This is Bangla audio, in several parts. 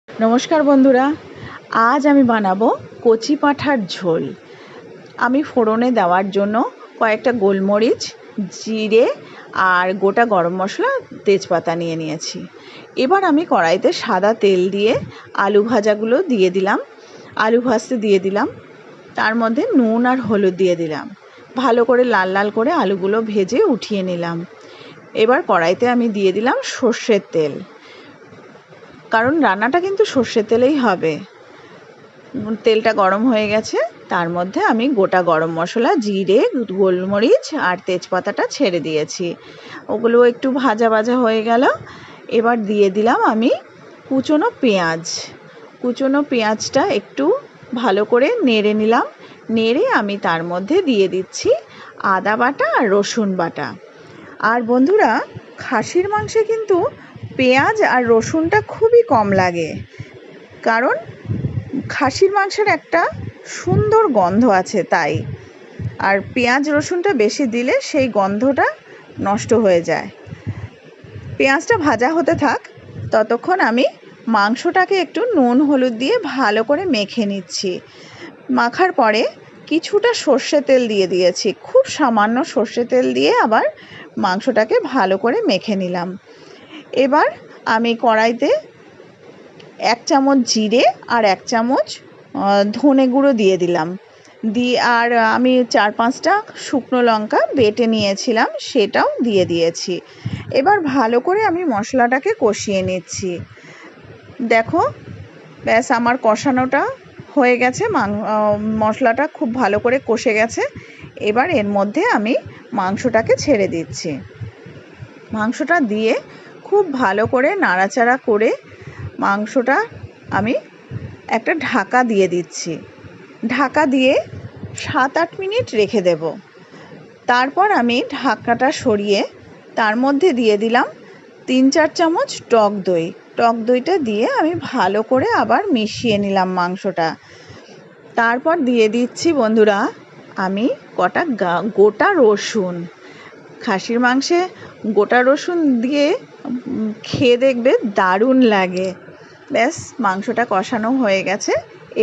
নমস্কার বন্ধুরা, আজ আমি বানাবো কচি পাঁঠার ঝোল। আমি ফোড়নে দেওয়ার জন্য কয়েকটা গোলমরিচ, জিরে আর গোটা গরম মশলা, তেজপাতা নিয়ে নিয়েছি। এবার আমি কড়াইতে সাদা তেল দিয়ে আলু ভাজাগুলো দিয়ে দিলাম, আলু ভাজতে দিয়ে দিলাম। তার মধ্যে নুন আর হলুদ দিয়ে দিলাম। ভালো করে লাল লাল করে আলুগুলো ভেজে উঠিয়ে নিলাম। এবার কড়াইতে আমি দিয়ে দিলাম সর্ষের তেল, কারণ রান্নাটা কিন্তু সর্ষের তেলেই হবে। তেলটা গরম হয়ে গেছে, তার মধ্যে আমি গোটা গরম মশলা, জিরে, গোলমরিচ আর তেজপাতাটা ছেড়ে দিয়েছি। ওগুলো একটু ভাজা ভাজা হয়ে গেল। এবার দিয়ে দিলাম আমি কুচনো পেঁয়াজ। কুচনো পেঁয়াজটা একটু ভালো করে নেড়ে নিলাম। নেড়ে আমি তার মধ্যে দিয়ে দিচ্ছি আদা বাটা আর রসুন বাটা। আর বন্ধুরা, খাসির মাংসে কিন্তু পেঁয়াজ আর রসুনটা খুবই কম লাগে, কারণ খাসির মাংসের একটা সুন্দর গন্ধ আছে তাই। আর পেঁয়াজ রসুনটা বেশি দিলে সেই গন্ধটা নষ্ট হয়ে যায়। পেঁয়াজটা ভাজা হতে থাক, ততক্ষণ আমি মাংসটাকে একটু নুন হলুদ দিয়ে ভালো করে মেখে নিচ্ছি। মাখার পরে কিছুটা সর্ষে তেল দিয়ে দিয়েছি, খুব সামান্য সর্ষে তেল দিয়ে আবার মাংসটাকে ভালো করে মেখে নিলাম। এবার আমি কড়াইতে 1 চামচ জিরে আর 1 চামচ ধনে গুঁড়ো দিয়ে দিলাম। আর আমি 4-5টা শুকনো লঙ্কা বেটে নিয়েছিলাম, সেটাও দিয়ে দিয়েছি। এবার ভালো করে আমি মশলাটাকে কষিয়ে নিচ্ছি। দেখো, ব্যাস আমার কষানোটা হয়ে গেছে, মশলাটা খুব ভালো করে কষে গেছে। এবার এর মধ্যে আমি মাংসটাকে ছেড়ে দিচ্ছি। মাংসটা দিয়ে খুব ভালো করে নাড়াচাড়া করে মাংসটা আমি একটা ঢাকা দিয়ে দিচ্ছি। ঢাকা দিয়ে 7-8 মিনিট রেখে দেব। তারপর আমি ঢাকাটা সরিয়ে তার মধ্যে দিয়ে দিলাম 3-4 চামচ টক দই। টক দইটা দিয়ে আমি ভালো করে আবার মিশিয়ে নিলাম মাংসটা। তারপর দিয়ে দিচ্ছি বন্ধুরা আমি কটা গোটা রসুন। খাসির মাংসে গোটা রসুন দিয়ে খেয়ে দেখবে দারুণ লাগে। ব্যাস, মাংসটা কষানো হয়ে গেছে।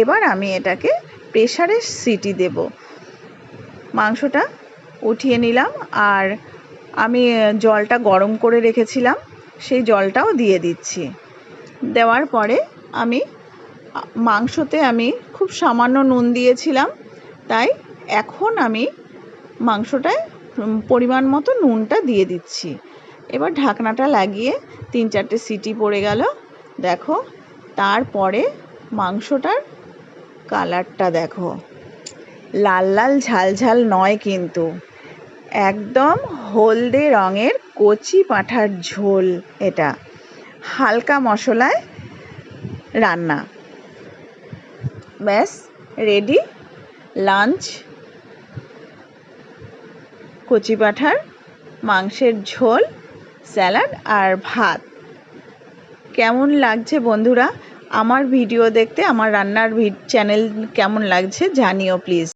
এবার আমি এটাকে প্রেসারে সিটি দেব। মাংসটা উঠিয়ে নিলাম, আর আমি জলটা গরম করে রেখেছিলাম, সেই জলটাও দিয়ে দিচ্ছি। দেওয়ার পরে আমি মাংসতে আমি খুব সামান্য নুন দিয়েছিলাম, তাই এখন আমি মাংসটায় পরিমাণ মতো নুনটা দিয়ে দিচ্ছি। এবার ঢাকনাটা লাগিয়ে 3-4টে সিটি পড়ে গেল। দেখো, তারপরে মাংসটার কালারটা দেখো, লাল লাল ঝাল ঝাল নয় কিন্তু, একদম হলদে রঙের কচি পাঁঠার ঝোল। এটা হালকা মশলায় রান্না। ব্যাস রেডি লাঞ্চ, কচি পাঁঠার মাংসের ঝোল, স্যালাড আর ভাত। কেমন লাগছে বন্ধুরা আমার ভিডিও দেখতে? আমার রান্নার চ্যানেল কেমন লাগছে জানিও প্লিজ।